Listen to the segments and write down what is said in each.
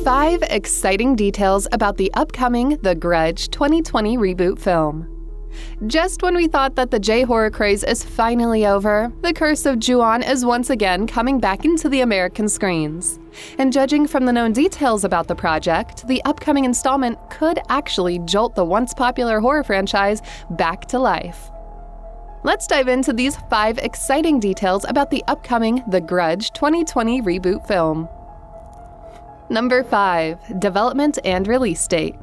5 exciting details about the upcoming The Grudge 2020 reboot film. Just when we thought that the J-horror craze is finally over, the curse of Ju-on is once again coming back into the American screens. And judging from the known details about the project, the upcoming installment could actually jolt the once popular horror franchise back to life. Let's dive into these 5 exciting details about the upcoming The Grudge 2020 reboot film. Number 5. Development and release date.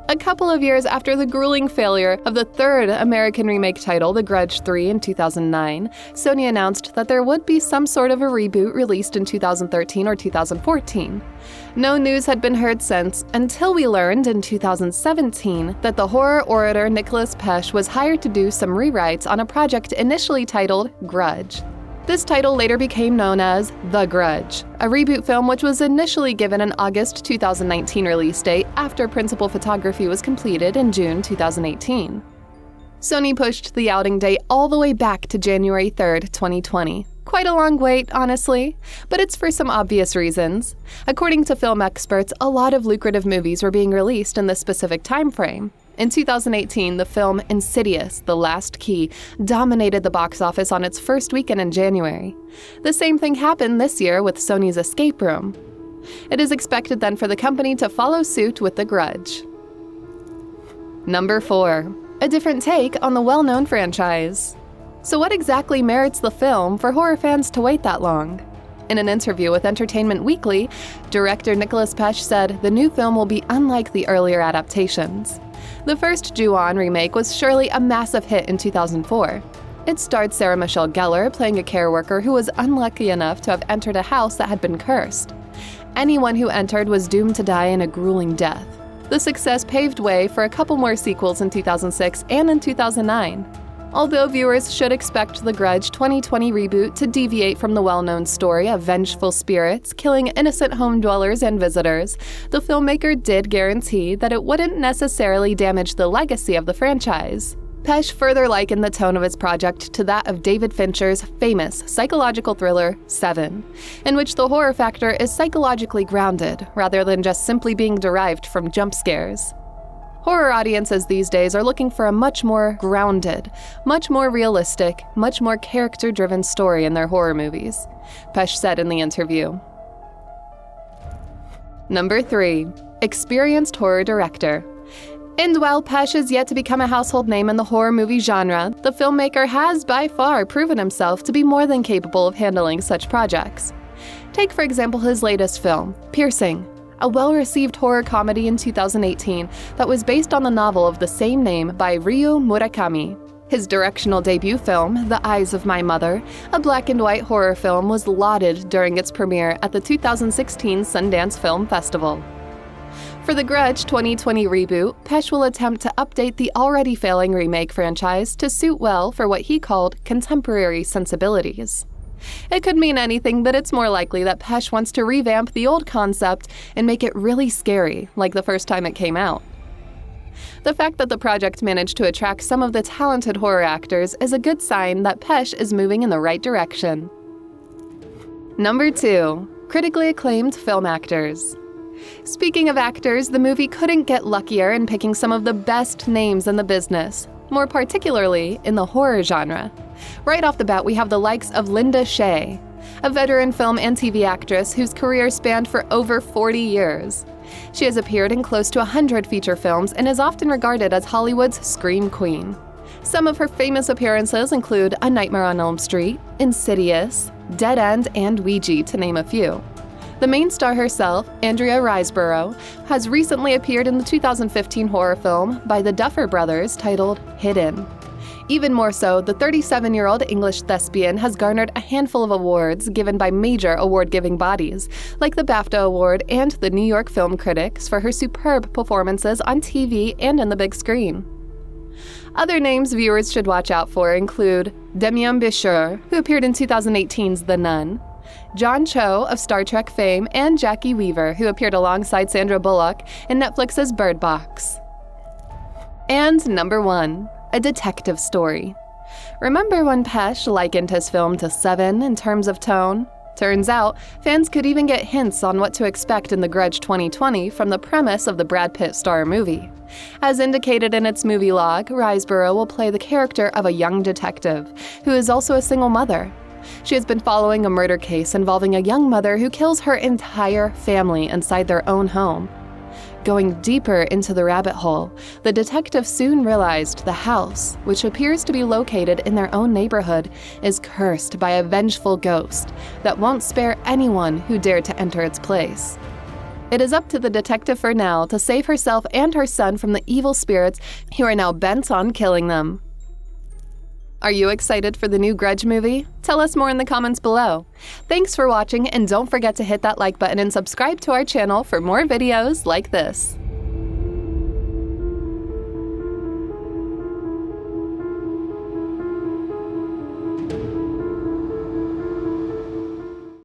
A couple of years after the grueling failure of the third American remake title, The Grudge 3 in 2009, Sony announced that there would be some sort of a reboot released in 2013 or 2014. No news had been heard since, until we learned in 2017 that the horror orator Nicolas Pesce was hired to do some rewrites on a project initially titled Grudge. This title later became known as The Grudge, a reboot film which was initially given an August 2019 release date after principal photography was completed in June 2018. Sony pushed the outing date all the way back to January 3rd, 2020. Quite a long wait, honestly, but it's for some obvious reasons. According to film experts, a lot of lucrative movies were being released in this specific time frame. In 2018, the film Insidious: The Last Key dominated the box office on its first weekend in January. The same thing happened this year with Sony's Escape Room. It is expected then for the company to follow suit with The Grudge. Number 4. A different take on the well-known franchise. So what exactly merits the film for horror fans to wait that long? In an interview with Entertainment Weekly, director Nicolas Pesce said the new film will be unlike the earlier adaptations. The first Ju-on remake was surely a massive hit in 2004. It starred Sarah Michelle Gellar playing a care worker who was unlucky enough to have entered a house that had been cursed. Anyone who entered was doomed to die in a grueling death. The success paved way for a couple more sequels in 2006 and in 2009. Although viewers should expect the Grudge 2020 reboot to deviate from the well-known story of vengeful spirits killing innocent home dwellers and visitors, the filmmaker did guarantee that it wouldn't necessarily damage the legacy of the franchise. Pesce further likened the tone of his project to that of David Fincher's famous psychological thriller, Seven, in which the horror factor is psychologically grounded rather than just simply being derived from jump scares. Horror audiences these days are looking for a much more grounded, much more realistic, much more character-driven story in their horror movies, Pesce said in the interview. Number 3. Experienced horror director. And while Pesce is yet to become a household name in the horror movie genre, the filmmaker has by far proven himself to be more than capable of handling such projects. Take, for example, his latest film, Piercing, a well-received horror comedy in 2018 that was based on the novel of the same name by Ryu Murakami. His directional debut film, The Eyes of My Mother, a black-and-white horror film, was lauded during its premiere at the 2016 Sundance Film Festival. For the Grudge 2020 reboot, Pesce will attempt to update the already failing remake franchise to suit well for what he called contemporary sensibilities. It could mean anything, but it's more likely that Pesce wants to revamp the old concept and make it really scary, like the first time it came out. The fact that the project managed to attract some of the talented horror actors is a good sign that Pesce is moving in the right direction. Number 2. Critically acclaimed film actors. Speaking of actors, the movie couldn't get luckier in picking some of the best names in the business, more particularly in the horror genre. Right off the bat, we have the likes of Linda Shay, a veteran film and TV actress whose career spanned for over 40 years. She has appeared in close to 100 feature films and is often regarded as Hollywood's scream queen. Some of her famous appearances include A Nightmare on Elm Street, Insidious, Dead End, and Ouija, to name a few. The main star herself, Andrea Riseborough, has recently appeared in the 2015 horror film by the Duffer Brothers titled Hidden. Even more so, the 37-year-old English thespian has garnered a handful of awards given by major award-giving bodies, like the BAFTA Award and the New York Film Critics, for her superb performances on TV and in the big screen. Other names viewers should watch out for include Demian Bichir, who appeared in 2018's The Nun, John Cho of Star Trek fame, and Jackie Weaver, who appeared alongside Sandra Bullock in Netflix's Bird Box. And number 1. A detective story. Remember when Pesce likened his film to Seven in terms of tone? Turns out, fans could even get hints on what to expect in the Grudge 2020 from the premise of the Brad Pitt star movie. As indicated in its movie log, Riseborough will play the character of a young detective, who is also a single mother. She has been following a murder case involving a young mother who kills her entire family inside their own home. Going deeper into the rabbit hole, the detective soon realized the house, which appears to be located in their own neighborhood, is cursed by a vengeful ghost that won't spare anyone who dared to enter its place. It is up to the detective for now to save herself and her son from the evil spirits who are now bent on killing them. Are you excited for the new Grudge movie? Tell us more in the comments below. Thanks for watching, and don't forget to hit that like button and subscribe to our channel for more videos like this.